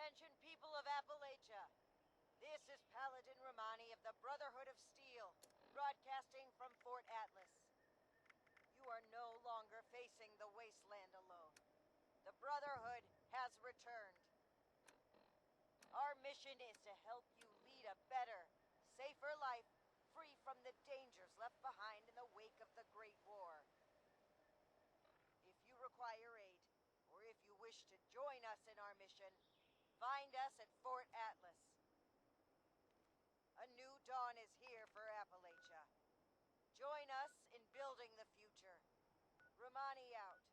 Attention, people of Appalachia. This is Paladin Romani of the Brotherhood of Steel, broadcasting from Fort Atlas. You are no longer facing the wasteland alone. The Brotherhood has returned. Our mission is to help you lead a better, safer life, free from the dangers left behind in the wake of the Great War. If you require aid, or if you wish to join us in our mission, find us at Fort Atlas. A new dawn is here for Appalachia. Join us in building the future. Romani out.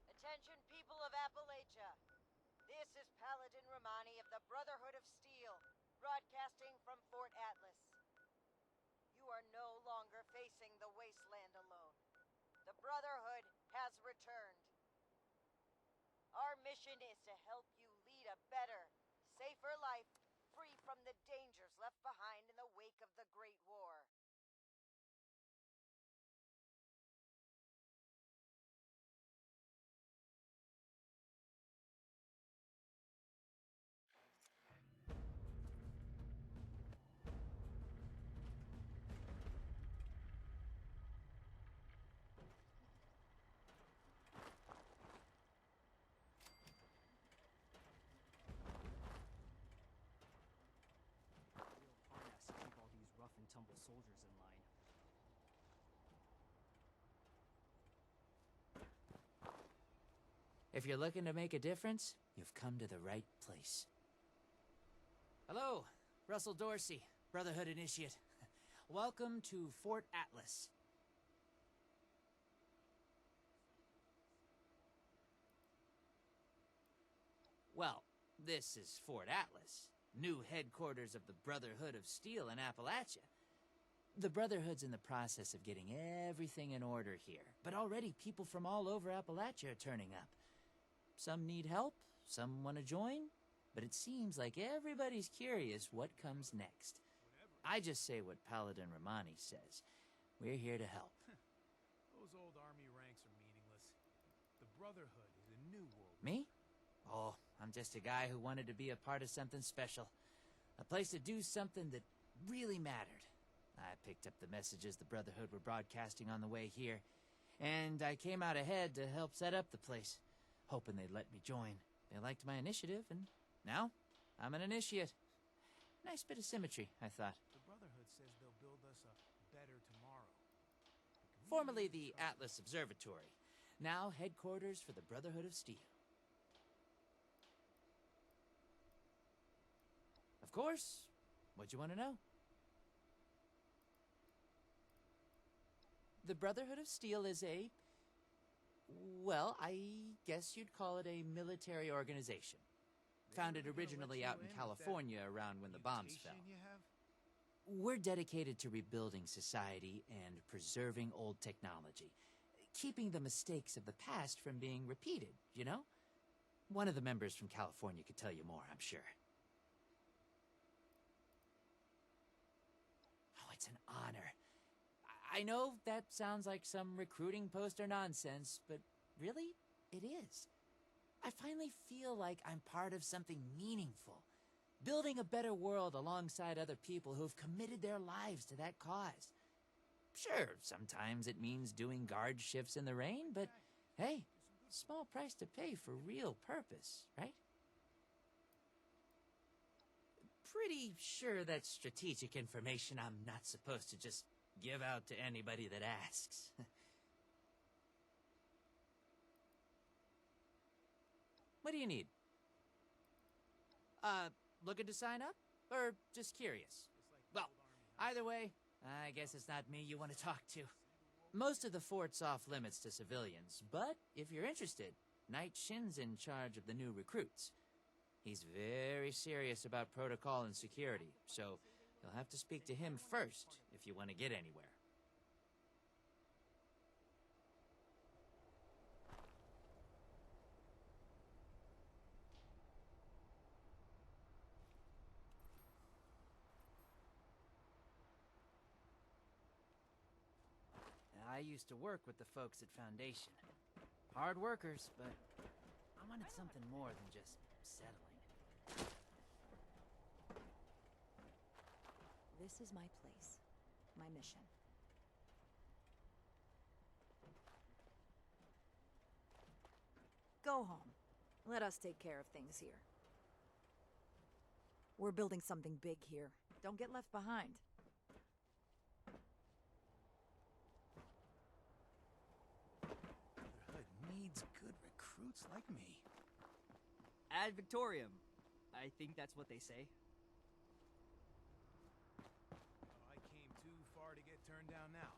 Attention, people of Appalachia. This is Paladin Romani of the Brotherhood of Steel, broadcasting from Fort Atlas. You are no longer facing the wasteland alone. The Brotherhood has returned. Our mission is to help you lead a better, safer life, free from the dangers left behind in the wake of the Great War. Rough and tumble soldiers in line. If you're looking to make a difference, you've come to the right place. Hello, Russel Dorsey, Brotherhood Initiate. Welcome to Fort Atlas. Well, this is Fort Atlas. New headquarters of the Brotherhood of Steel in Appalachia. The Brotherhood's in the process of getting everything in order here, but already people from all over Appalachia are turning up. Some need help, some want to join, but it seems like everybody's curious what comes next. I just say what Paladin Romani says. We're here to help. Those old army ranks are meaningless. The Brotherhood is a new world. Me? Oh, I'm just a guy who wanted to be a part of something special. A place to do something that really mattered. I picked up the messages the Brotherhood were broadcasting on the way here, and I came out ahead to help set up the place, hoping they'd let me join. They liked my initiative, and now I'm an initiate. Nice bit of symmetry, I thought. The Brotherhood says they'll build us a better tomorrow. Formerly the Atlas Observatory, now headquarters for the Brotherhood of Steel. Of course. What'd you want to know? The Brotherhood of Steel is well, I guess you'd call it a military organization. Founded originally out in California around when the bombs fell. We're dedicated to rebuilding society and preserving old technology. Keeping the mistakes of the past from being repeated, you know? One of the members from California could tell you more, I'm sure. Oh, it's an honor. I know that sounds like some recruiting poster nonsense, but really, it is. I finally feel like I'm part of something meaningful. Building a better world alongside other people who've committed their lives to that cause. Sure, sometimes it means doing guard shifts in the rain, but hey, small price to pay for real purpose, right? Pretty sure that's strategic information I'm not supposed to just give out to anybody that asks. What do you need? Looking to sign up? Or just curious? Well, either way, I guess it's not me you want to talk to. Most of the fort's off limits to civilians, but if you're interested, Knight Shin's in charge of the new recruits. He's very serious about protocol and security, so you'll have to speak to him first if you want to get anywhere. I used to work with the folks at Foundation. Hard workers, but I wanted something more than just settling. This is my place. My mission. Go home. Let us take care of things here. We're building something big here. Don't get left behind. Brotherhood needs good recruits like me. Ad Victorium. I think that's what they say. I came too far to get turned down now.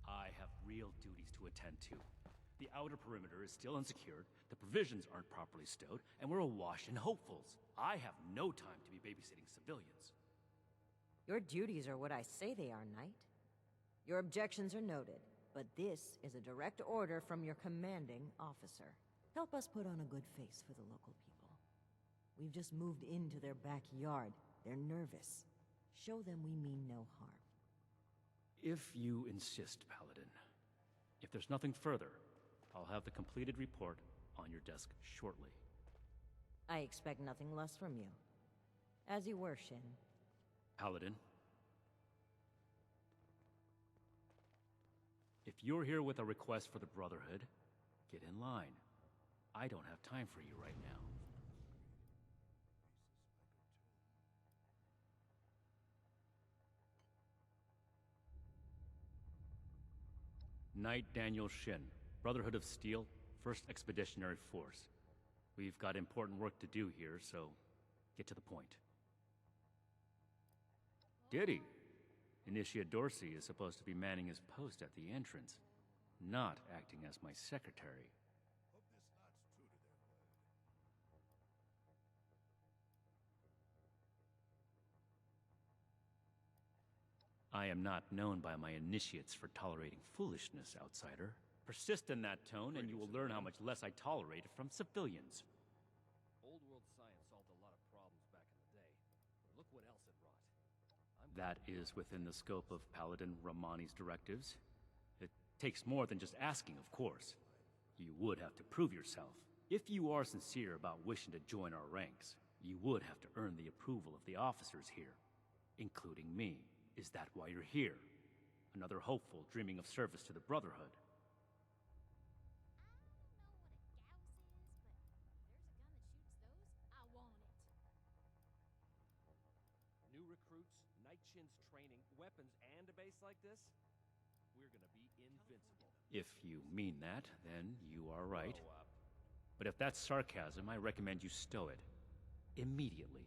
I have real duties to attend to. The outer perimeter is still unsecured, the provisions aren't properly stowed, and we're awash in hopefuls. I have no time to be babysitting civilians. Your duties are what I say they are, Knight. Your objections are noted, but this is a direct order from your commanding officer. Help us put on a good face for the local people. We've just moved into their backyard. They're nervous. Show them we mean no harm. If you insist, Paladin. If there's nothing further, I'll have the completed report on your desk shortly. I expect nothing less from you. As you were, Shin. Paladin. If you're here with a request for the Brotherhood, get in line. I don't have time for you right now. Knight Daniel Shin, Brotherhood of Steel, 1st Expeditionary Force. We've got important work to do here, so get to the point. Diddy. Initiate Dorsey is supposed to be manning his post at the entrance, not acting as my secretary. I am not known by my initiates for tolerating foolishness, outsider. Persist in that tone, and you will learn how much less I tolerate it from civilians. Old world science solved a lot of problems back in the day. Look what else it wrought. That is within the scope of Paladin Romani's directives. It takes more than just asking, of course. You would have to prove yourself. If you are sincere about wishing to join our ranks, you would have to earn the approval of the officers here, including me. Is that why you're here? Another hopeful dreaming of service to the Brotherhood? New recruits, Night Shin's training, weapons, and a base like this? We're gonna be invincible. If you mean that, then you are right. Grow up. But if that's sarcasm, I recommend you stow it. Immediately.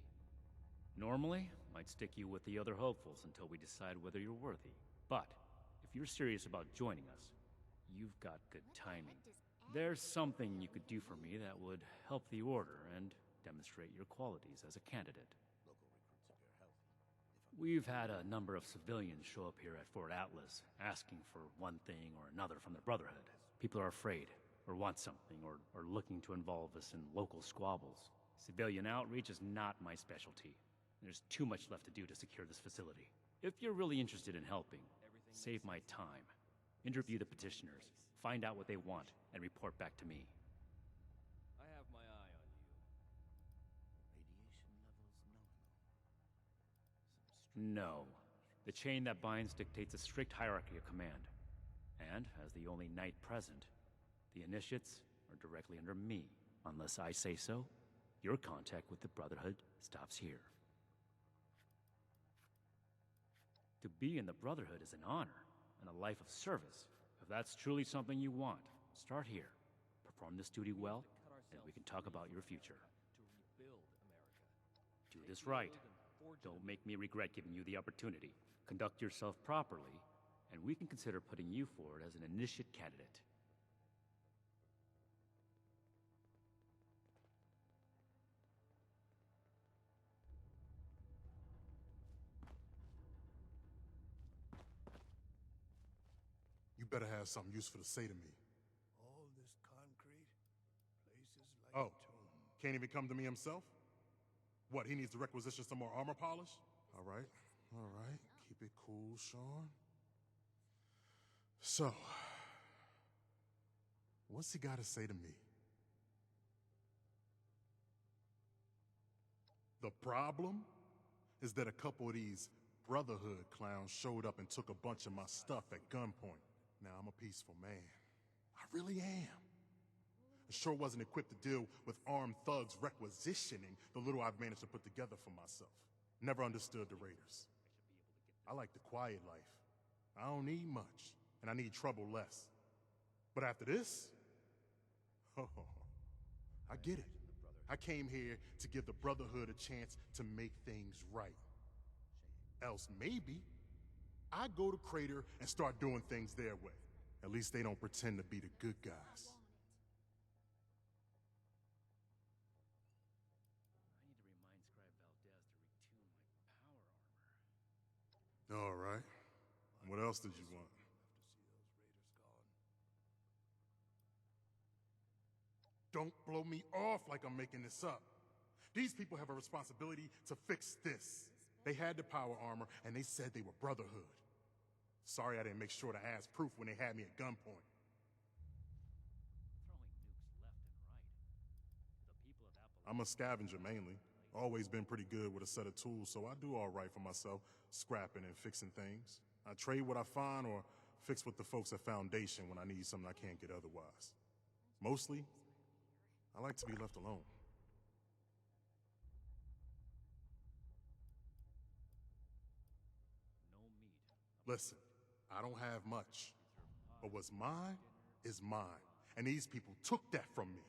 Normally, I'd stick you with the other hopefuls until we decide whether you're worthy. But, if you're serious about joining us, you've got good timing. There's something you could do for me that would help the Order and demonstrate your qualities as a candidate. We've had a number of civilians show up here at Fort Atlas, asking for one thing or another from the Brotherhood. People are afraid, or want something, or are looking to involve us in local squabbles. Civilian outreach is not my specialty. There's too much left to do to secure this facility. If you're really interested in helping, save my time. Interview the petitioners, find out what they want, and report back to me. I have my eye on you. No. The chain that binds dictates a strict hierarchy of command. And, as the only knight present, the initiates are directly under me. Unless I say so, your contact with the Brotherhood stops here. To be in the Brotherhood is an honor, and a life of service. If that's truly something you want, start here. Perform this duty well, and we can talk about your future. To rebuild America. Do this right. Don't make me regret giving you the opportunity. Conduct yourself properly, and we can consider putting you forward as an initiate candidate. You better have something useful to say to me. All this concrete, places like Oh, a tomb. can't even come to me himself? What, he needs to requisition some more armor polish? All right. Keep it cool, Shawn. So, what's he got to say to me? The problem is that a couple of these Brotherhood clowns showed up and took a bunch of my stuff at gunpoint. Now, I'm a peaceful man. I really am. I sure wasn't equipped to deal with armed thugs requisitioning the little I've managed to put together for myself. Never understood the Raiders. I like the quiet life. I don't need much, and I need trouble less. But after this, oh, I get it. I came here to give the Brotherhood a chance to make things right. Else maybe I go to Crater and start doing things their way. At least they don't pretend to be the good guys. I need to remind Scribe Valdez to retune my power armor. All right. What else did you want? Don't blow me off like I'm making this up. These people have a responsibility to fix this. They had the power armor, and they said they were Brotherhood. Sorry I didn't make sure to ask proof when they had me at gunpoint. I'm a scavenger mainly. Always been pretty good with a set of tools, so I do all right for myself, scrapping and fixing things. I trade what I find or fix with the folks at Foundation when I need something I can't get otherwise. Mostly, I like to be left alone. Listen, I don't have much, but what's mine is mine, and these people took that from me.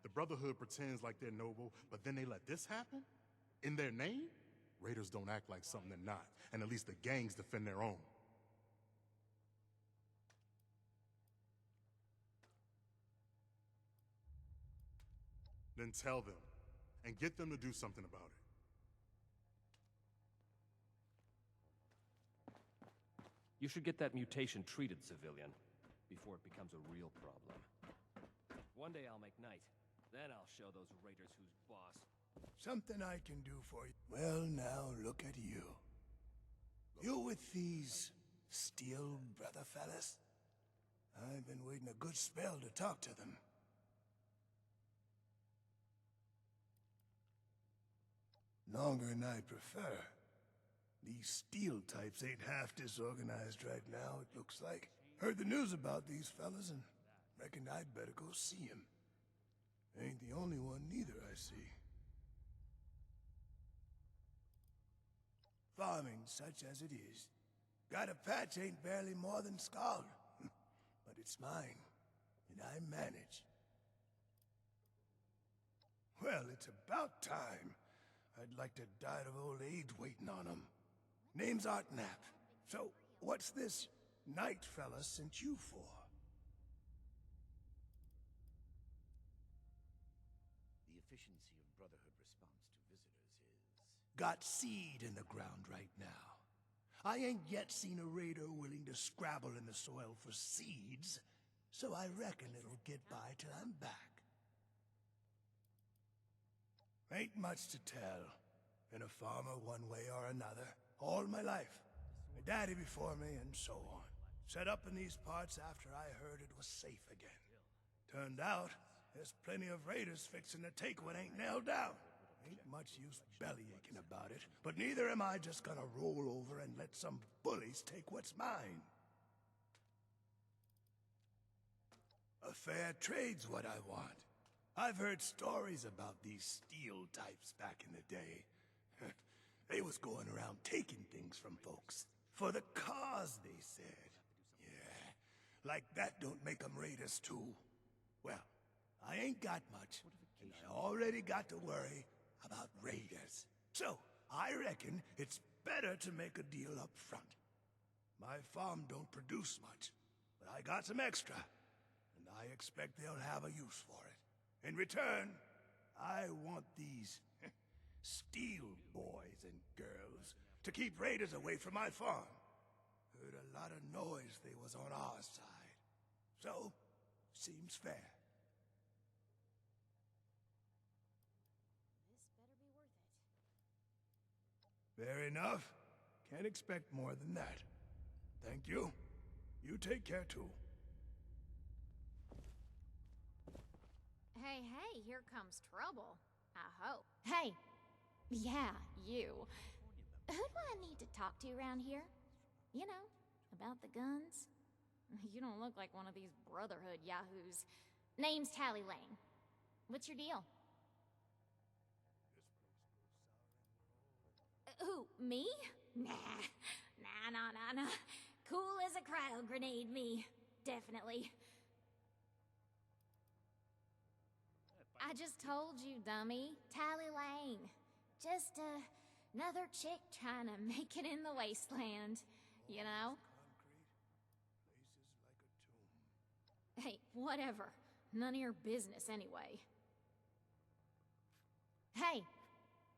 The Brotherhood pretends like they're noble, but then they let this happen? In their name? Raiders don't act like something they're not, and at least the gangs defend their own. Then tell them, and get them to do something about it. You should get that mutation treated, civilian, before it becomes a real problem. One day I'll make night. Then I'll show those raiders who's boss. Something I can do for you. Well, now look at you. You with these Steel brother fellas? I've been waiting a good spell to talk to them. Longer than I'd prefer. These Steel types ain't half disorganized right now, it looks like. Heard the news about these fellas and reckoned I'd better go see 'em. Ain't the only one neither, I see. Farming, such as it is. Got a patch ain't barely more than scald. But it's mine, and I manage. Well, it's about time. I'd like to die of old age waiting on 'em. Name's Knapp. So, what's this Knight fella sent you for? The efficiency of Brotherhood response to visitors is... Got seed in the ground right now. I ain't yet seen a raider willing to scrabble in the soil for seeds, so I reckon it'll get by till I'm back. Ain't much to tell. Been a farmer one way or another, all my life. My daddy before me, and so on. Set up in these parts after I heard it was safe again. Turned out, there's plenty of raiders fixing to take what ain't nailed down. Ain't much use bellyaching about it, but neither am I just gonna roll over and let some bullies take what's mine. A fair trade's what I want. I've heard stories about these Steel types back in the day. They was going around taking things from folks. For the cause, they said. Yeah, like that don't make 'em raiders too. Well, I ain't got much, and I already got to worry about raiders. So, I reckon it's better to make a deal up front. My farm don't produce much, but I got some extra, and I expect they'll have a use for it. In return, I want these Steel boys and girls to keep raiders away from my farm. Heard a lot of noise they was on our side. So, seems fair. This better be worth it. Fair enough. Can't expect more than that. Thank you. You take care too. Hey, hey, here comes trouble. I hope. Hey! Yeah, you. Who do I need to talk to around here? You know, about the guns? You don't look like one of these Brotherhood yahoos. Name's Tally Lane. What's your deal? Who, me? Nah. Nah. Cool as a cryo grenade, me. Definitely. I just told you, dummy. Tally Lane. Just, another chick trying to make it in the wasteland. You know? Hey, whatever. None of your business, anyway. Hey!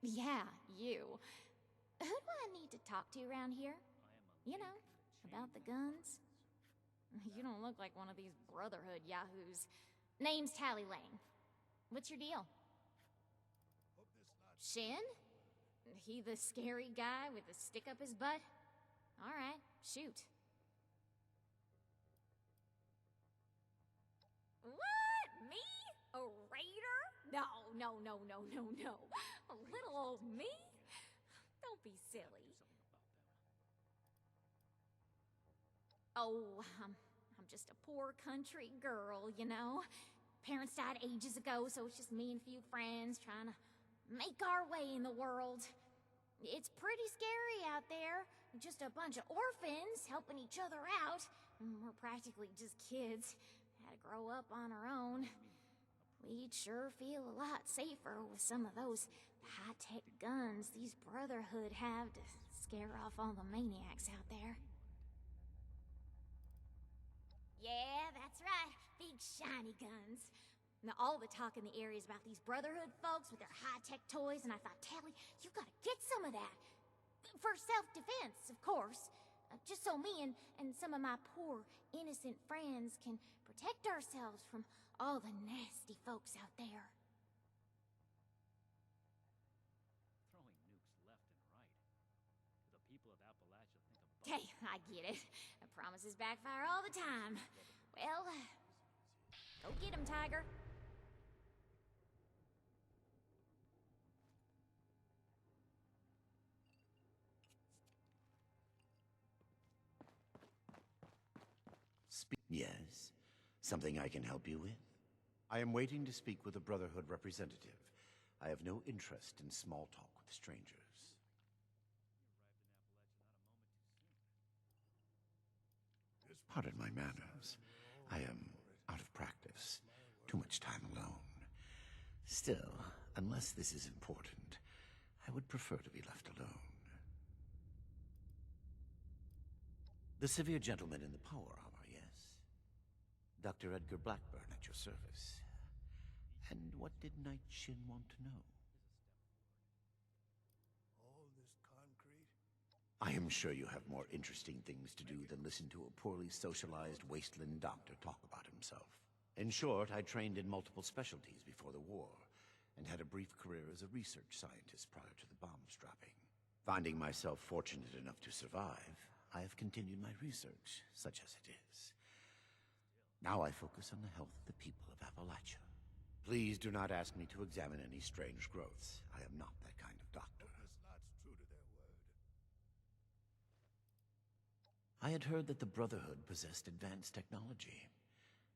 Yeah, you. Who do I need to talk to around here? You know, about the guns? You don't look like one of these Brotherhood yahoos. Name's Tally Lane. What's your deal? Shin? He the scary guy with the stick up his butt? Alright, shoot. What? Me? A raider? No. A little old me? Don't be silly. Oh, I'm just a poor country girl, you know? Parents died ages ago, so it's just me and a few friends trying to make our way in the world. It's pretty scary out there. Just a bunch of orphans helping each other out. We're practically just kids. Had to grow up on our own. We'd sure feel a lot safer with some of those high-tech guns these Brotherhood have to scare off all the maniacs out there. Yeah, that's right. Big shiny guns. Now, all the talk in the area is about these Brotherhood folks with their high-tech toys, and I thought, Tally, you gotta get some of that. For self-defense, of course. Just so me and some of my poor, innocent friends can protect ourselves from all the nasty folks out there. Throwing nukes left and right. The people of Appalachia think about... Hey, I get it. Promises backfire all the time. Well, go get him, Tiger. Yes? Something I can help you with? I am waiting to speak with a Brotherhood representative. I have no interest in small talk with strangers. Pardon my manners. I am out of practice. Too much time alone. Still, unless this is important, I would prefer to be left alone. The severe gentleman in the power armor, yes? Dr. Edgar Blackburn at your service. And what did Knight Shin want to know? All this concrete? I am sure you have more interesting things to do than listen to a poorly socialized wasteland doctor talk about himself. In short, I trained in multiple specialties before the war, and had a brief career as a research scientist prior to the bombs dropping. Finding myself fortunate enough to survive, I have continued my research, such as it is. Now I focus on the health of the people of Appalachia. Please do not ask me to examine any strange growths. I am not that kind of doctor. True to their word. I had heard that the Brotherhood possessed advanced technology.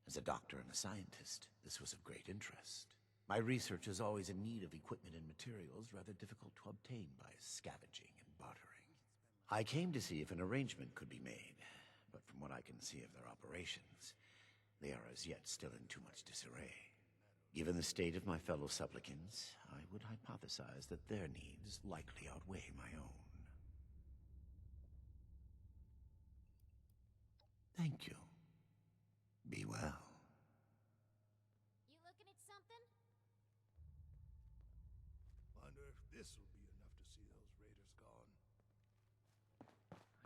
As a doctor and a scientist, this was of great interest. My research is always in need of equipment and materials rather difficult to obtain by scavenging and bartering. I came to see if an arrangement could be made, but from what I can see of their operations, they are as yet still in too much disarray. Given the state of my fellow supplicants, I would hypothesize that their needs likely outweigh my own. Thank you. Be well. You looking at something? Wonder if this will be enough to see those raiders gone.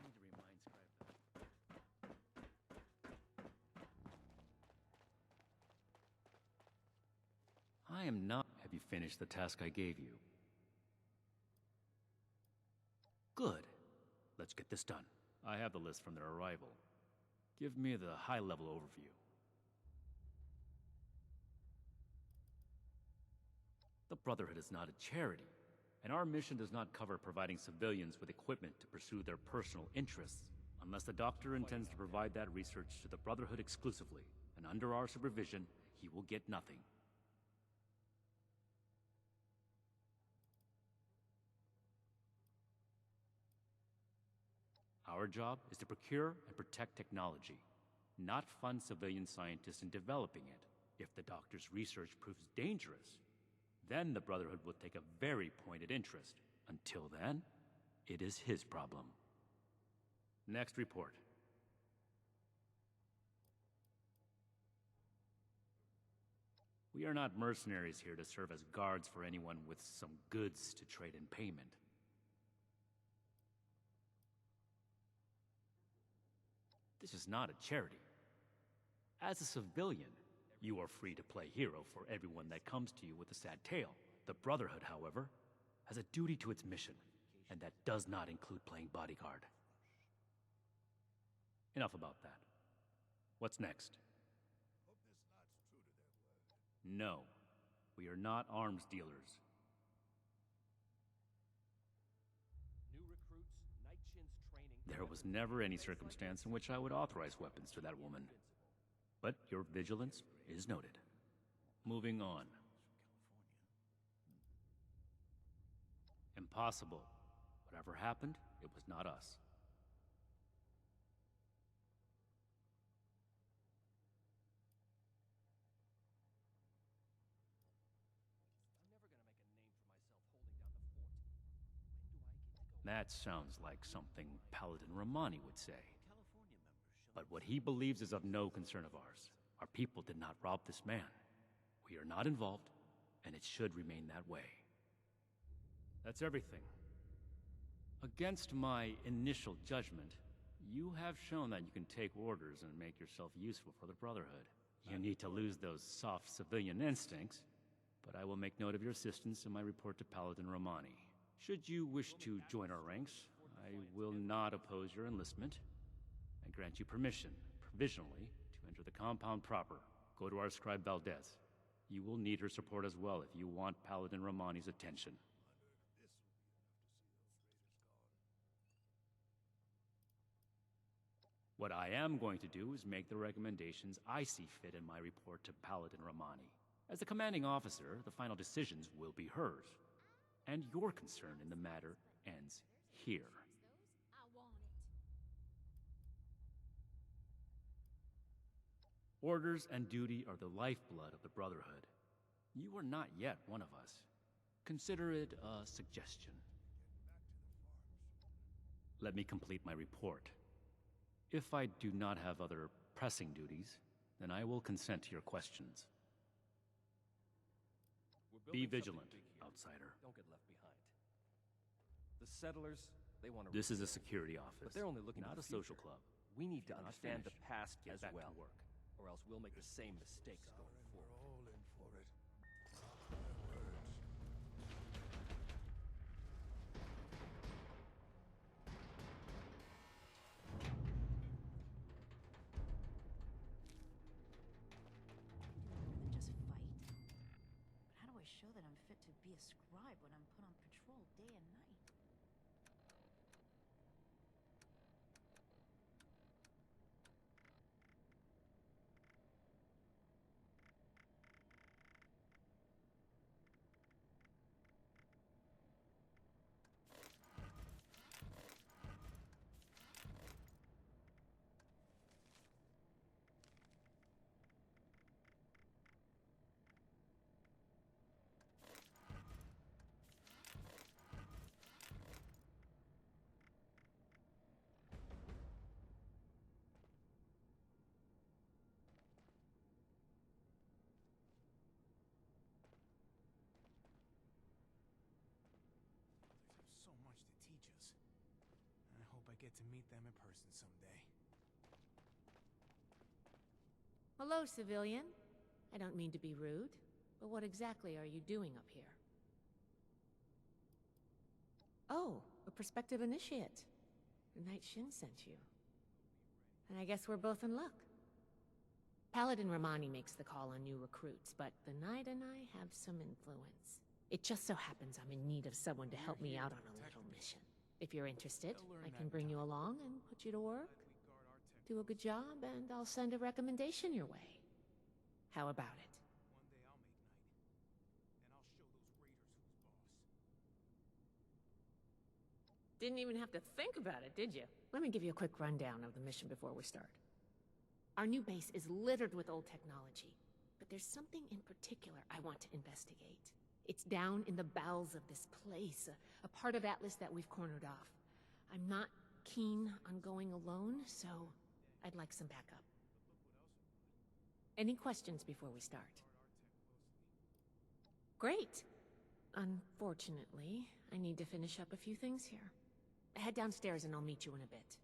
I need to remind Scribe that. you finish the task I gave you. Good. Let's get this done. I have the list from their arrival. Give me the high-level overview. The Brotherhood is not a charity, and our mission does not cover providing civilians with equipment to pursue their personal interests, unless the Doctor intends to provide that research to the Brotherhood exclusively, and under our supervision, he will get nothing. Our job is to procure and protect technology, not fund civilian scientists in developing it. If the Doctor's research proves dangerous, then the Brotherhood will take a very pointed interest. Until then, it is his problem. Next report. We are not mercenaries here to serve as guards for anyone with some goods to trade in payment. This is not a charity. As a civilian, you are free to play hero for everyone that comes to you with a sad tale. The Brotherhood, however, has a duty to its mission, and that does not include playing bodyguard. Enough about that. What's next? No, we are not arms dealers. New recruits, Night Shin's training. There was never any circumstance in which I would authorize weapons to that woman. But your vigilance is noted. Moving on. Impossible. Whatever happened, it was not us. That sounds like something Paladin Romani would say. But what he believes is of no concern of ours. Our people did not rob this man. We are not involved, and it should remain that way. That's everything. Against my initial judgment, you have shown that you can take orders and make yourself useful for the Brotherhood. You need to lose those soft civilian instincts, but I will make note of your assistance in my report to Paladin Romani. Should you wish to join our ranks, I will not oppose your enlistment. I grant you permission, provisionally, to enter the compound proper. Go to our Scribe Valdez. You will need her support as well if you want Paladin Romani's attention. What I am going to do is make the recommendations I see fit in my report to Paladin Romani. As the commanding officer, the final decisions will be hers. And your concern in the matter ends here. Orders and duty are the lifeblood of the Brotherhood. You are not yet one of us. Consider it a suggestion. Let me complete my report. If I do not have other pressing duties, then I will consent to your questions. Be vigilant, outsider. Don't get left behind. The settlers, they want to... This is a security office, but they're only looking not at a social club. We need to Not understand the finished. past Get as back well, to work. or else we'll make the same mistakes going forward. We're all in for it. Just fight? But how do I show that I'm fit to be a scribe when I'm put on patrol day and night? So much to teach us. I hope I get to meet them in person someday. Hello, civilian. I don't mean to be rude. But what exactly are you doing up here? Oh, a prospective initiate. The night Shin sent you. And I guess we're both in luck. Paladin Romani makes the call on new recruits, but the Knight and I have some influence. It just so happens I'm in need of someone to help me out on a little mission. If you're interested, I can bring you along and put you to work. Do a good job, and I'll send a recommendation your way. How about it? Didn't even have to think about it, did you? Let me give you a quick rundown of the mission before we start. Our new base is littered with old technology, but there's something in particular I want to investigate. It's down in the bowels of this place, a part of Atlas that we've cornered off. I'm not keen on going alone, so I'd like some backup. Any questions before we start? Great! Unfortunately, I need to finish up a few things here. Head downstairs and I'll meet you in a bit.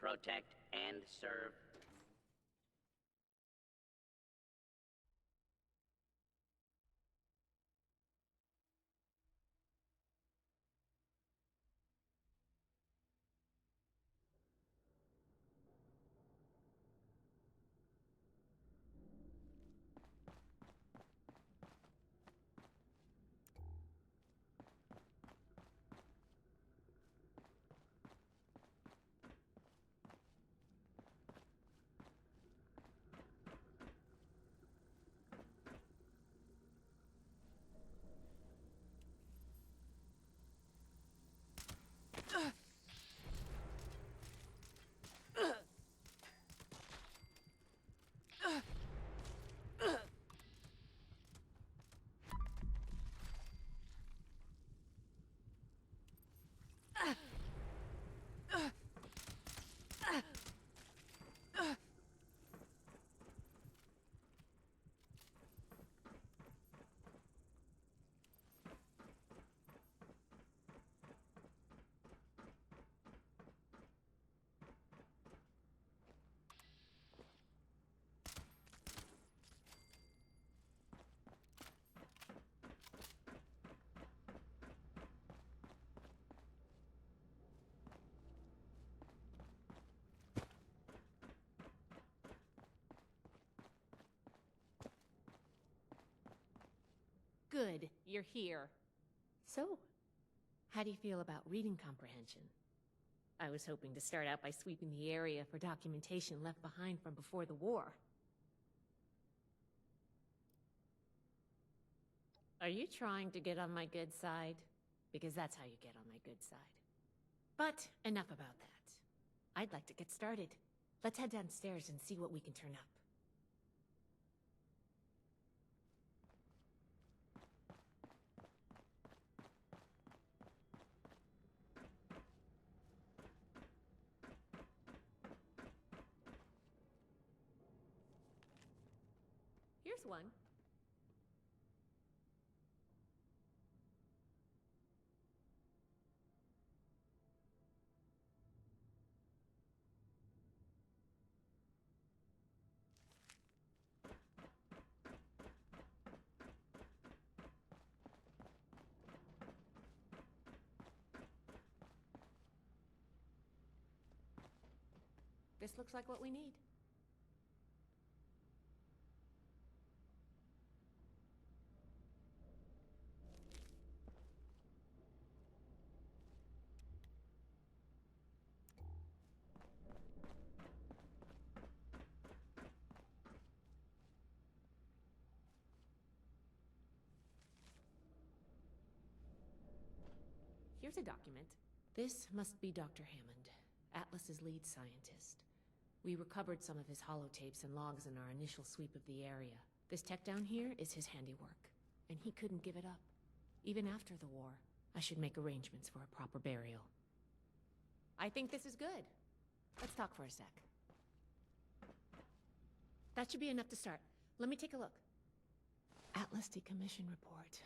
Protect and serve. Good, you're here. So, how do you feel about reading comprehension? I was hoping to start out by sweeping the area for documentation left behind from before the war. Are you trying to get on my good side? Because that's how you get on my good side. But enough about that. I'd like to get started. Let's head downstairs and see what we can turn up. Here's one. This looks like what we need. Here's a document. This must be Dr. Hammond, Atlas's lead scientist. We recovered some of his holotapes and logs in our initial sweep of the area. This tech down here is his handiwork, and he couldn't give it up. Even after the war, I should make arrangements for a proper burial. I think this is good. Let's talk for a sec. That should be enough to start. Let me take a look. Atlas decommission report.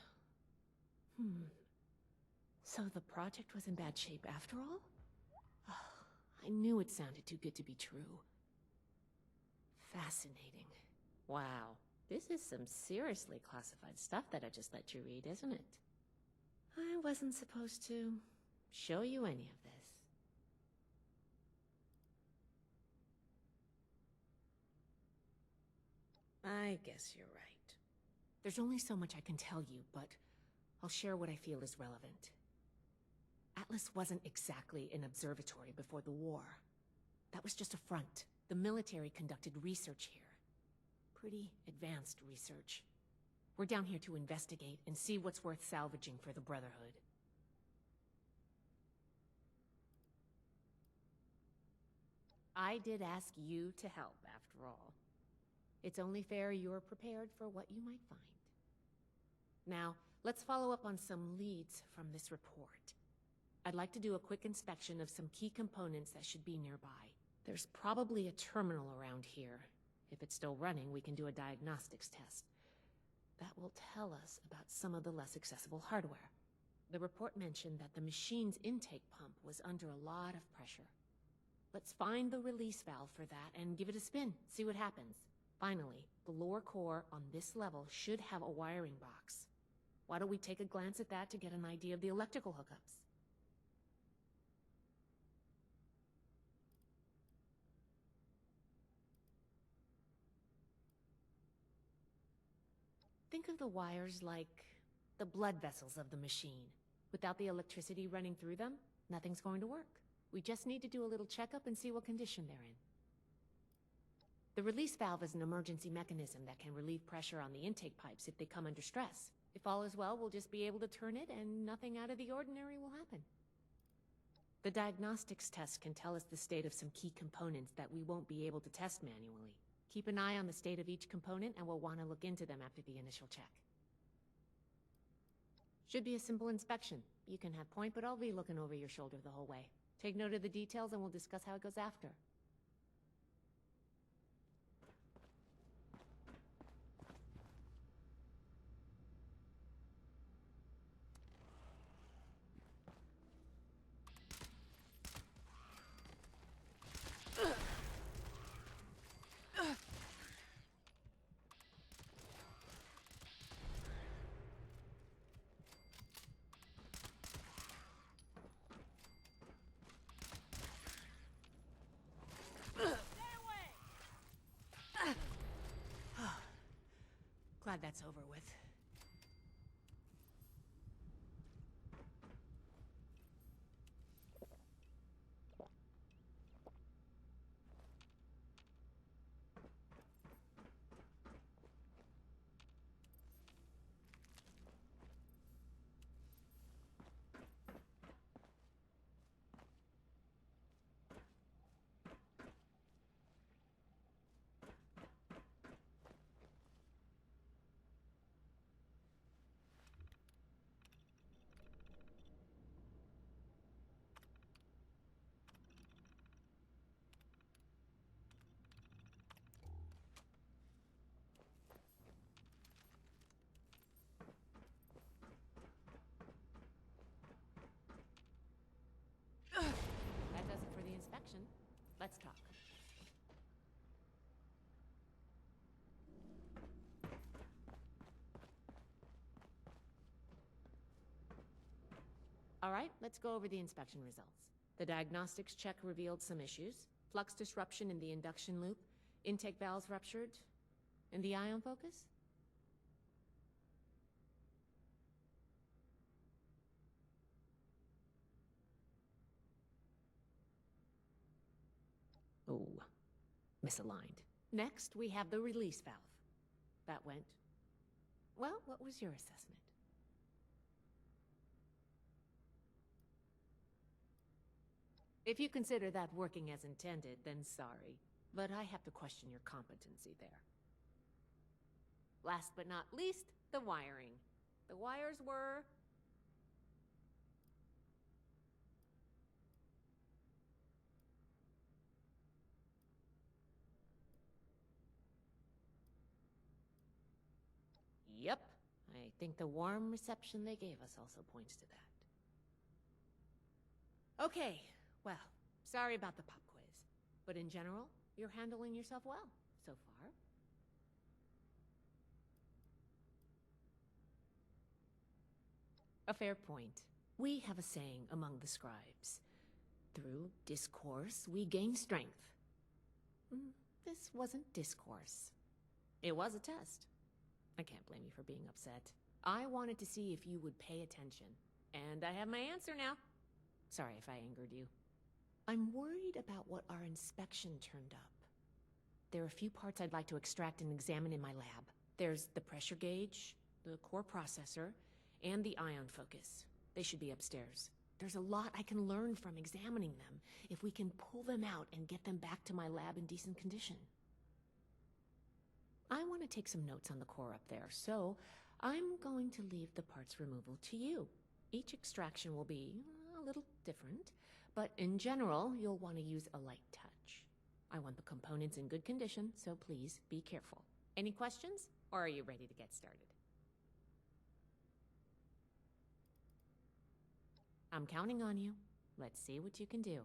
So the project was in bad shape after all? I knew it sounded too good to be true. Fascinating. Wow. This is some seriously classified stuff that I just let you read, isn't it? I wasn't supposed to show you any of this. I guess you're right. There's only so much I can tell you, but I'll share what I feel is relevant. Atlas wasn't exactly an observatory before the war. That was just a front. The military conducted research here. Pretty advanced research. We're down here to investigate and see what's worth salvaging for the Brotherhood. I did ask you to help, after all. It's only fair you're prepared for what you might find. Now, let's follow up on some leads from this report. I'd like to do a quick inspection of some key components that should be nearby. There's probably a terminal around here. If it's still running, we can do a diagnostics test. That will tell us about some of the less accessible hardware. The report mentioned that the machine's intake pump was under a lot of pressure. Let's find the release valve for that and give it a spin, see what happens. Finally, the lower core on this level should have a wiring box. Why don't we take a glance at that to get an idea of the electrical hookups? Think of the wires like the blood vessels of the machine. Without the electricity running through them, nothing's going to work. We just need to do a little checkup and see what condition they're in. The release valve is an emergency mechanism that can relieve pressure on the intake pipes if they come under stress. If all is well, we'll just be able to turn it and nothing out of the ordinary will happen. The diagnostics test can tell us the state of some key components that we won't be able to test manually. Keep an eye on the state of each component and we'll want to look into them after the initial check. Should be a simple inspection. You can have point, but I'll be looking over your shoulder the whole way. Take note of the details and we'll discuss how it goes after. Glad that's over with. That does it for the inspection. Let's talk. All right, let's go over the inspection results. The diagnostics check revealed some issues. Flux disruption in the induction loop, intake valves ruptured, and the ion focus? Oh, misaligned. Next, we have the release valve. That went... Well, what was your assessment? If you consider that working as intended, then sorry. But I have to question your competency there. Last but not least, the wiring. The wires were... Yep. I think the warm reception they gave us also points to that. Okay, well, sorry about the pop quiz. But in general, you're handling yourself well so far. A fair point. We have a saying among the scribes. Through discourse, we gain strength. This wasn't discourse. It was a test. I can't blame you for being upset. I wanted to see if you would pay attention. And I have my answer now. Sorry if I angered you. I'm worried about what our inspection turned up. There are a few parts I'd like to extract and examine in my lab. There's the pressure gauge, the core processor, and the ion focus. They should be upstairs. There's a lot I can learn from examining them if we can pull them out and get them back to my lab in decent condition. I want to take some notes on the core up there, so I'm going to leave the parts removal to you. Each extraction will be a little different, but in general, you'll want to use a light touch. I want the components in good condition, so please be careful. Any questions, or are you ready to get started? I'm counting on you. Let's see what you can do.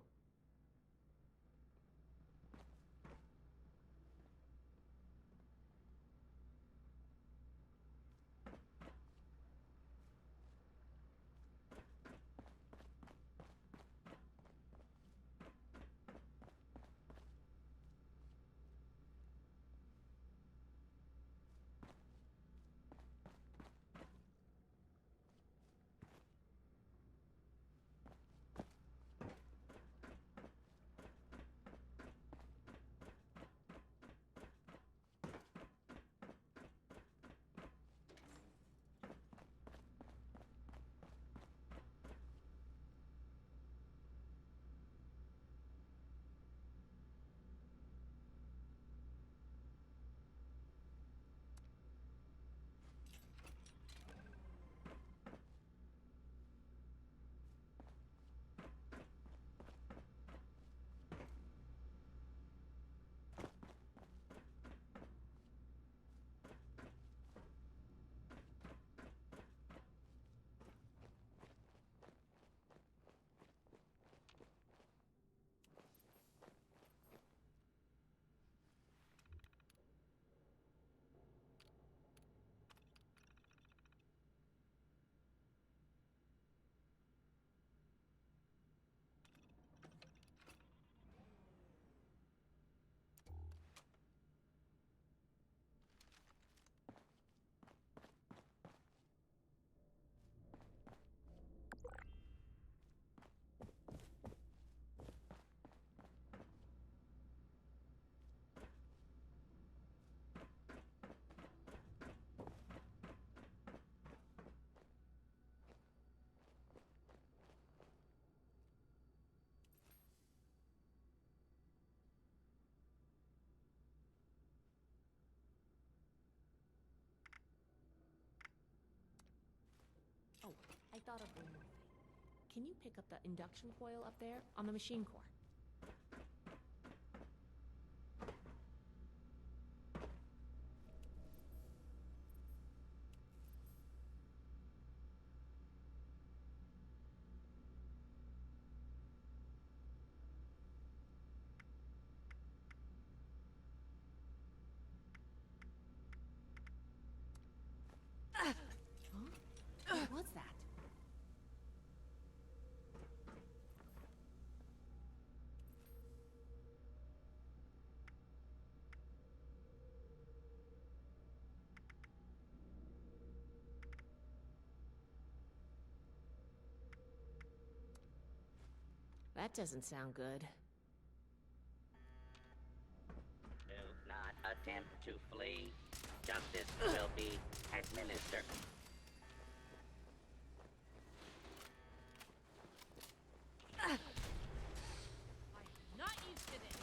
Oh, I thought of one more thing. Can you pick up the induction coil up there on the machine core? Huh? What was that? That doesn't sound good. Do not attempt to flee. Justice will be administered. I'm not used to this.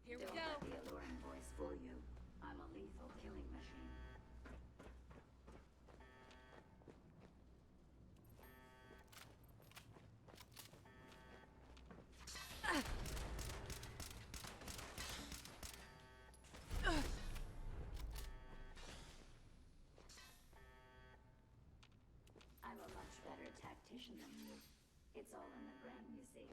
Here we Don't go. let the alluring voice fool you. I'm a lethal killing machine. tactician than you. It's all in the brain, you see.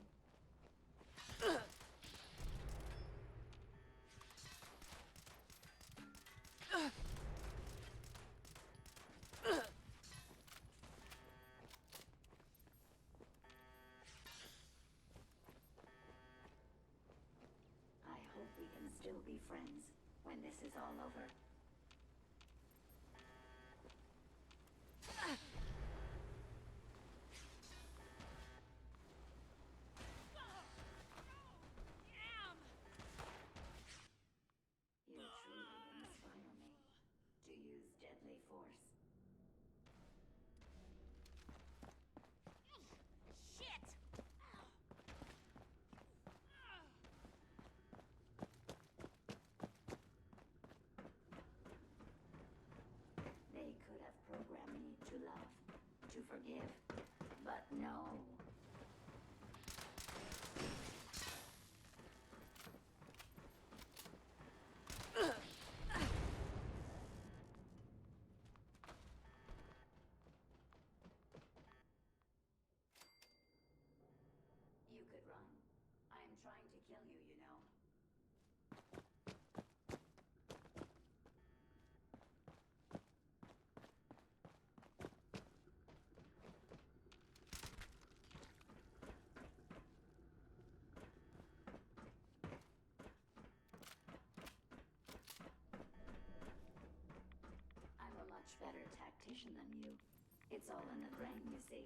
I hope we can still be friends when this is all over. You truly inspire me to use deadly force. Shit! They could have programmed me to love, to forgive, but no. You could run. I am trying to kill you, you know. I'm a much better tactician than you. It's all in the brain, you see.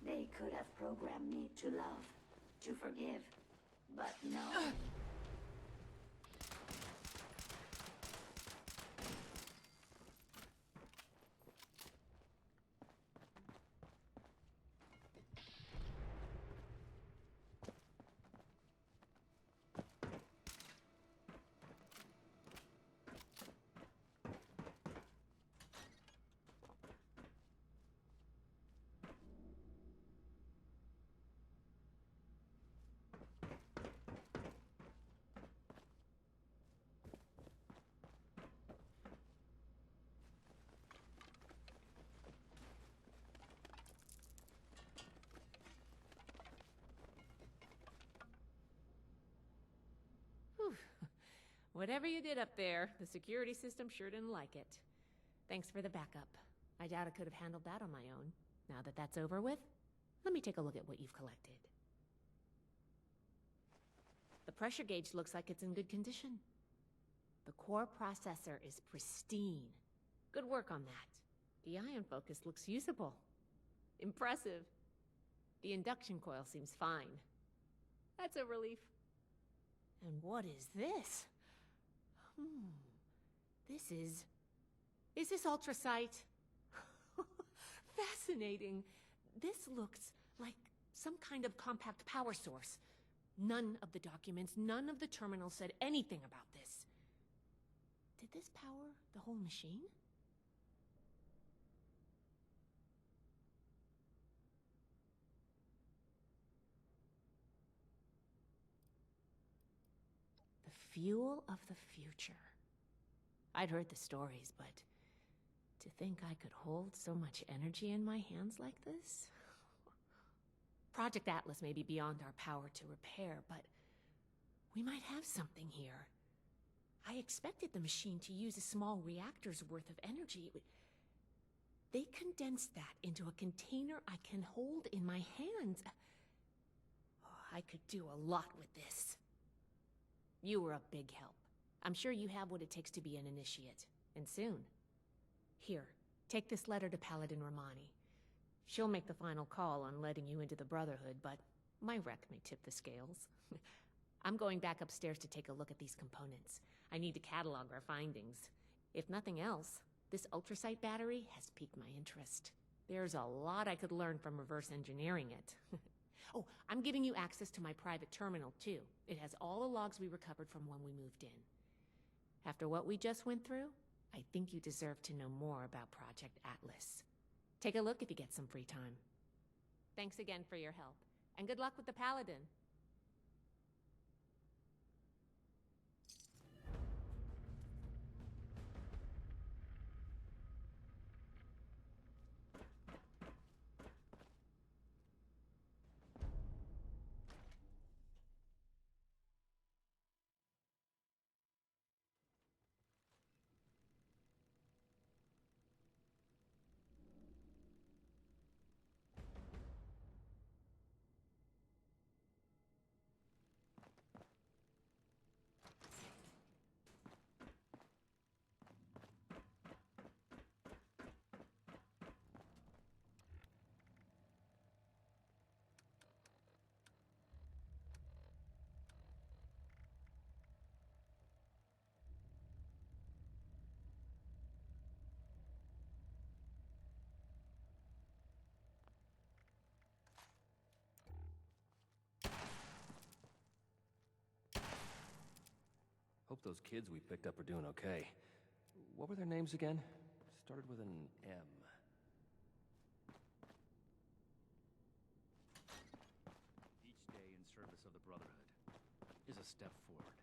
They could have programmed me to love, to forgive, but no. Whew. Whatever you did up there, the security system sure didn't like it. Thanks for the backup. I doubt I could have handled that on my own. Now that that's over with, let me take a look at what you've collected. The pressure gauge looks like it's in good condition. The core processor is pristine. Good work on that. The ion focus looks usable. Impressive. The induction coil seems fine. That's a relief. And what is this? Is this ultrasight? Fascinating. This looks like some kind of compact power source. None of the documents, none of the terminals said anything about this. Did this power the whole machine? The fuel of the future. I'd heard the stories, but to think I could hold so much energy in my hands like this? Project Atlas may be beyond our power to repair, but we might have something here. I expected the machine to use a small reactor's worth of energy. They condensed that into a container I can hold in my hands. Oh, I could do a lot with this. You were a big help. I'm sure you have what it takes to be an initiate, and soon. Here, take this letter to Paladin Romani. She'll make the final call on letting you into the Brotherhood, but my wreck may tip the scales. I'm going back upstairs to take a look at these components. I need to catalog our findings. If nothing else, this ultrasight battery has piqued my interest. There's a lot I could learn from reverse engineering it. Oh, I'm giving you access to my private terminal, too. It has all the logs we recovered from when we moved in. After what we just went through, I think you deserve to know more about Project Atlas. Take a look if you get some free time. Thanks again for your help, and good luck with the Paladin. Hope those kids we picked up are doing okay. What were their names again? Started with an M. Each day in service of the Brotherhood is a step forward.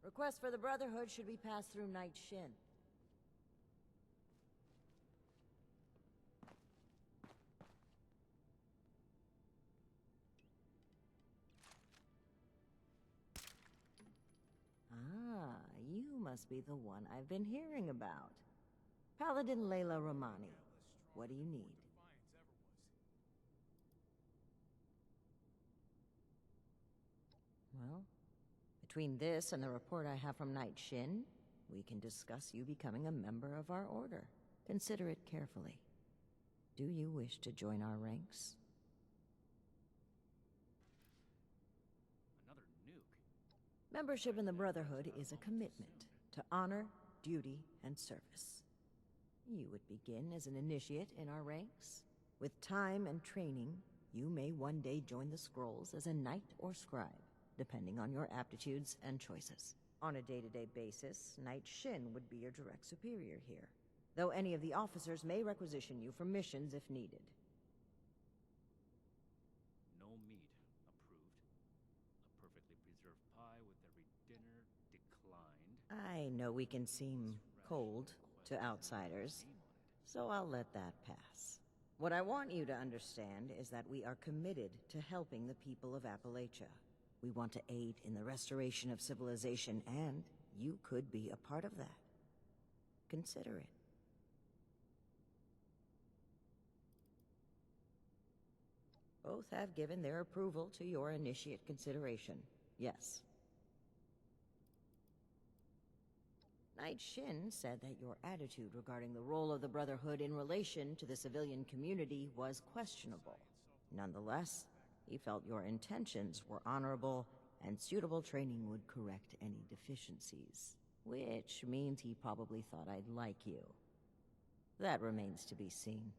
Requests for the Brotherhood should be passed through Knight Shin. Ah, you must be the one I've been hearing about. Paladin Layla Romani. What do you need? Well, between this and the report I have from Knight Shin, we can discuss you becoming a member of our order. Consider it carefully. Do you wish to join our ranks? Another nuke. Membership in the Brotherhood is a commitment to honor, duty, and service. You would begin as an initiate in our ranks. With time and training, you may one day join the Scrolls as a knight or scribe, depending on your aptitudes and choices. On a day-to-day basis, Knight Shin would be your direct superior here, though any of the officers may requisition you for missions if needed. No meat approved. A perfectly preserved pie with every dinner declined. I know we can seem cold to outsiders, so I'll let that pass. What I want you to understand is that we are committed to helping the people of Appalachia. We want to aid in the restoration of civilization, and you could be a part of that. Consider it. Both have given their approval to your initiate consideration. Yes. Knight Shin said that your attitude regarding the role of the Brotherhood in relation to the civilian community was questionable. Nonetheless, he felt your intentions were honorable, and suitable training would correct any deficiencies. Which means he probably thought I'd like you. That remains to be seen.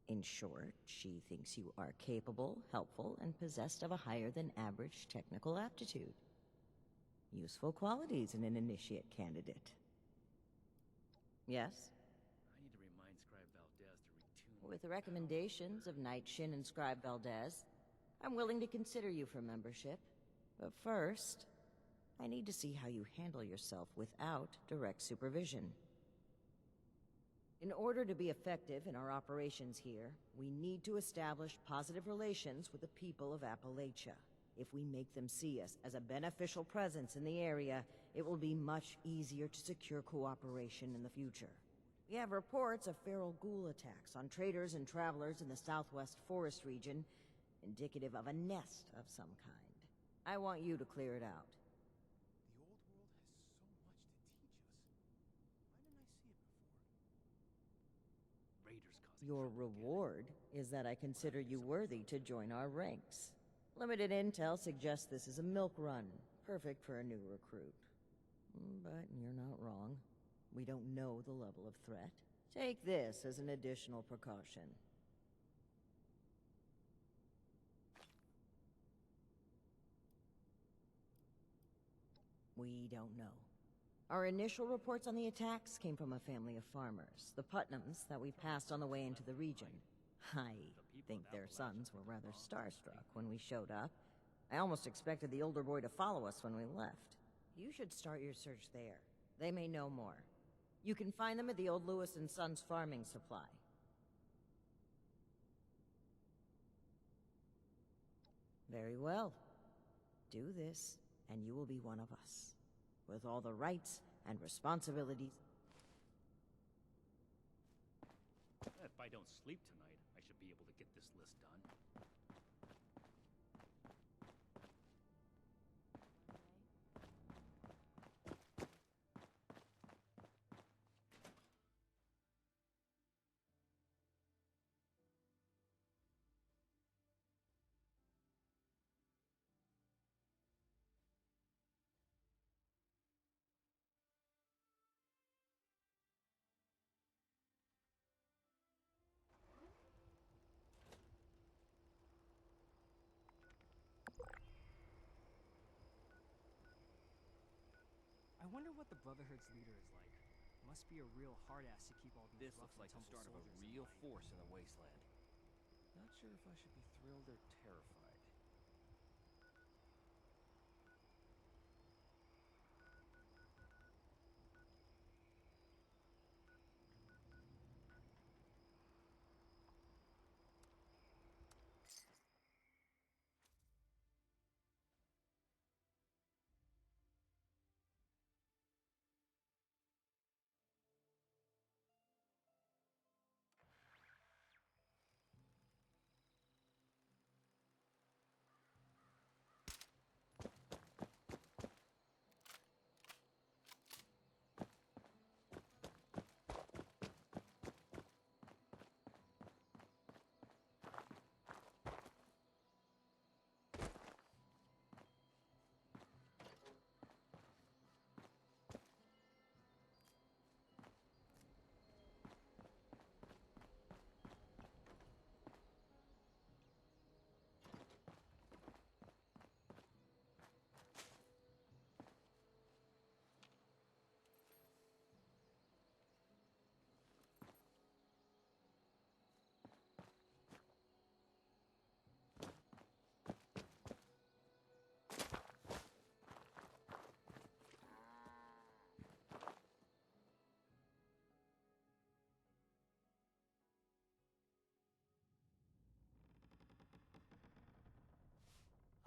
In short, she thinks you are capable, helpful, and possessed of a higher-than-average technical aptitude. Useful qualities in an initiate candidate. Yes? I need to remind Scribe Valdez to retune... With the recommendations of Knight Shin and Scribe Valdez, I'm willing to consider you for membership. But first, I need to see how you handle yourself without direct supervision. In order to be effective in our operations here, we need to establish positive relations with the people of Appalachia. If we make them see us as a beneficial presence in the area, it will be much easier to secure cooperation in the future. We have reports of feral ghoul attacks on traders and travelers in the southwest forest region, indicative of a nest of some kind. I want you to clear it out. The old world has so much to teach us. Why didn't I see it before? Raiders causing Your trouble again. reward is that I consider you worthy to join our ranks. Limited intel suggests this is a milk run, perfect for a new recruit. But you're not wrong. We don't know the level of threat. Take this as an additional precaution. We don't know. Our initial reports on the attacks came from a family of farmers, the Putnams, that we passed on the way into the region. I think their sons were rather starstruck when we showed up. I almost expected the older boy to follow us when we left. You should start your search there. They may know more. You can find them at the old Lewis and Sons farming supply. Very well. Do this, and you will be one of us, with all the rights and responsibilities. If I don't sleep tonight, I should be able to get this list done. I wonder what the Brotherhood's leader is like. Must be a real hard-ass to keep all these This rough looks like and the tumble start of a soldiers in real line. force in the wasteland. Not sure if I should be thrilled or terrified.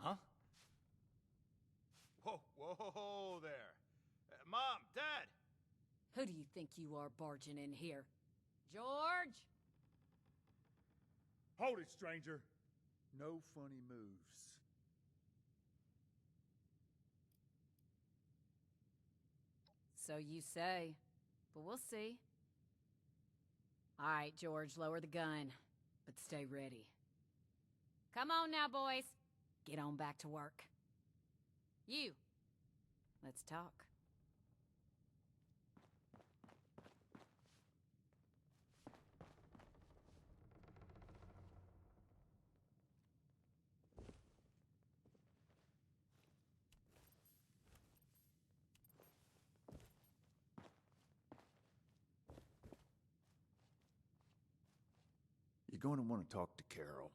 Huh? Whoa there. Mom, Dad! Who do you think you are barging in here? George? Hold it, stranger. No funny moves. So you say, but we'll see. All right, George, lower the gun, but stay ready. Come on now, boys. Get on back to work. You, let's talk. You're going to want to talk to Carol.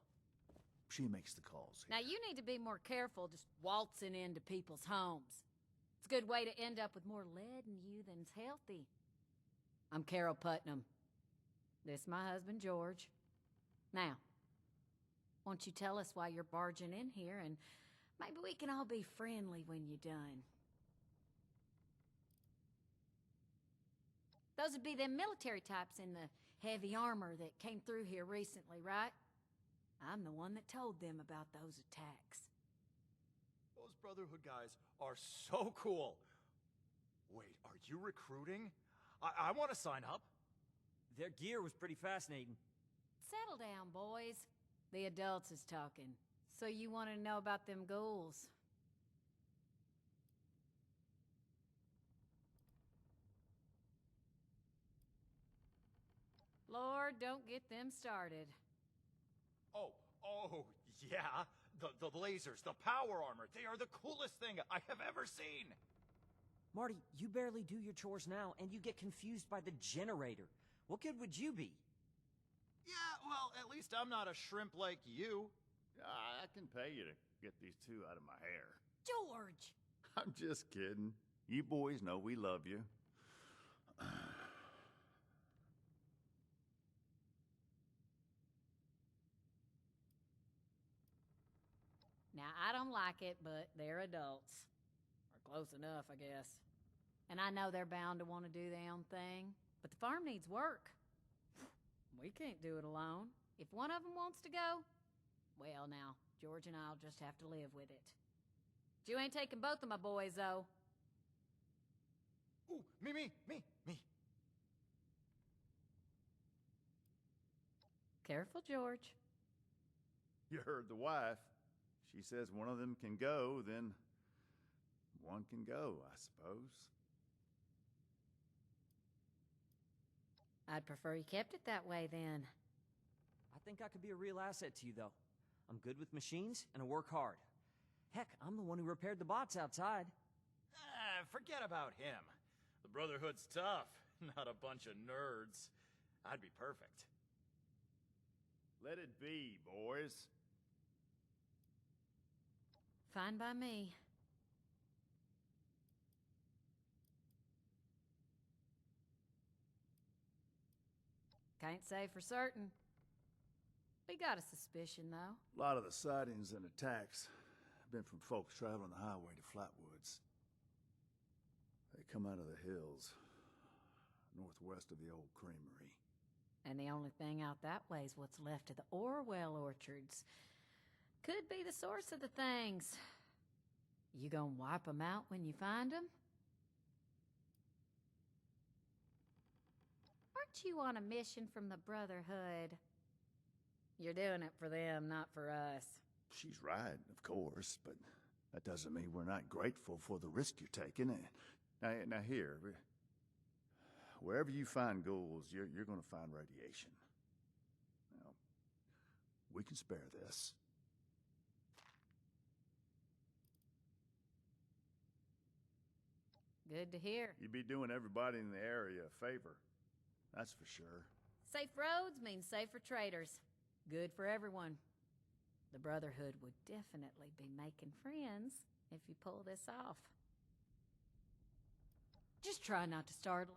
She makes the calls here. Now you need to be more careful just waltzing into people's homes. It's a good way to end up with more lead in you than's healthy. I'm Carol Putnam. This my husband, George. Now, won't you tell us why you're barging in here, and maybe we can all be friendly when you're done. Those would be them military types in the heavy armor that came through here recently, right? I'm the one that told them about those attacks. Those Brotherhood guys are so cool. Wait, are you recruiting? I want to sign up. Their gear was pretty fascinating. Settle down, boys. The adults is talking. So you want to know about them ghouls? Lord, don't get them started. Oh, yeah. The lasers, the power armor, they are the coolest thing I have ever seen. Marty, you barely do your chores now, and you get confused by the generator. What good would you be? Yeah, well, at least I'm not a shrimp like you. I can pay you to get these two out of my hair. George! I'm just kidding. You boys know we love you. Now, I don't like it, but they're adults. Or close enough, I guess. And I know they're bound to want to do their own thing, but the farm needs work. We can't do it alone. If one of them wants to go, well now, George and I'll just have to live with it. You ain't taking both of my boys, though. Ooh, me. Careful, George. You heard the wife. She says one of them can go, then one can go, I suppose. I'd prefer you kept it that way, then. I think I could be a real asset to you, though. I'm good with machines, and I work hard. Heck, I'm the one who repaired the bots outside. Forget about him. The Brotherhood's tough, not a bunch of nerds. I'd be perfect. Let it be, boys. Fine by me. Can't say for certain. We got a suspicion, though. A lot of the sightings and attacks have been from folks traveling the highway to Flatwoods. They come out of the hills, northwest of the old creamery. And the only thing out that way is what's left of the Orwell orchards. Could be the source of the things. You gonna wipe them out when you find them? Aren't you on a mission from the Brotherhood? You're doing it for them, not for us. She's right, of course, but that doesn't mean we're not grateful for the risk you're taking. Now here, wherever you find ghouls, you're going to find radiation. Now, we can spare this. Good to hear. You'd be doing everybody in the area a favor. That's for sure. Safe roads means safer traders. Good for everyone. The Brotherhood would definitely be making friends if you pull this off. Just try not to startle.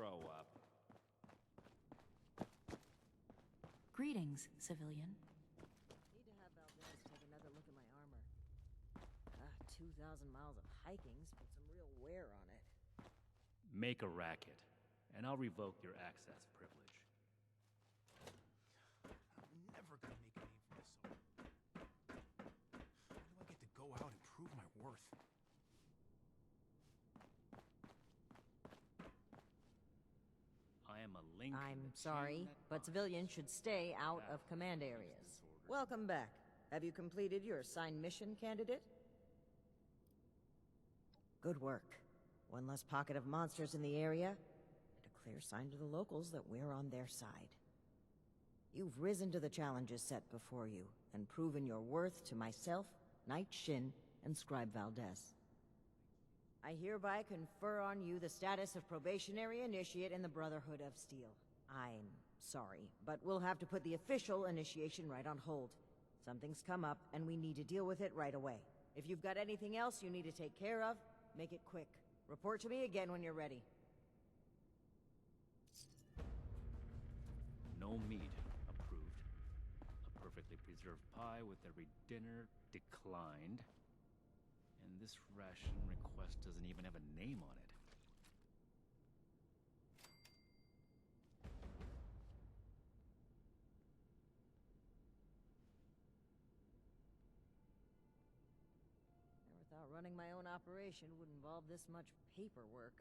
grow up. Greetings, civilian. Need to have Valdez take another look at my armor. 2,000 miles of hiking's put some real wear on it. Make a racket, and I'll revoke your access privilege. I'm never gonna make a name for myself. When do I get to go out and prove my worth? I am a link. I'm sorry, but civilians should stay out of command areas. Welcome back. Have you completed your assigned mission, candidate? Good work. One less pocket of monsters in the area, and a clear sign to the locals that we're on their side. You've risen to the challenges set before you, and proven your worth to myself, Knight Shin, and Scribe Valdez. I hereby confer on you the status of probationary initiate in the Brotherhood of Steel. I'm sorry, but we'll have to put the official initiation right on hold. Something's come up, and we need to deal with it right away. If you've got anything else you need to take care of, make it quick. Report to me again when you're ready. No meat approved. A perfectly preserved pie with every dinner declined. And this ration request doesn't even have a name on it. Never thought running my own operation would involve this much paperwork.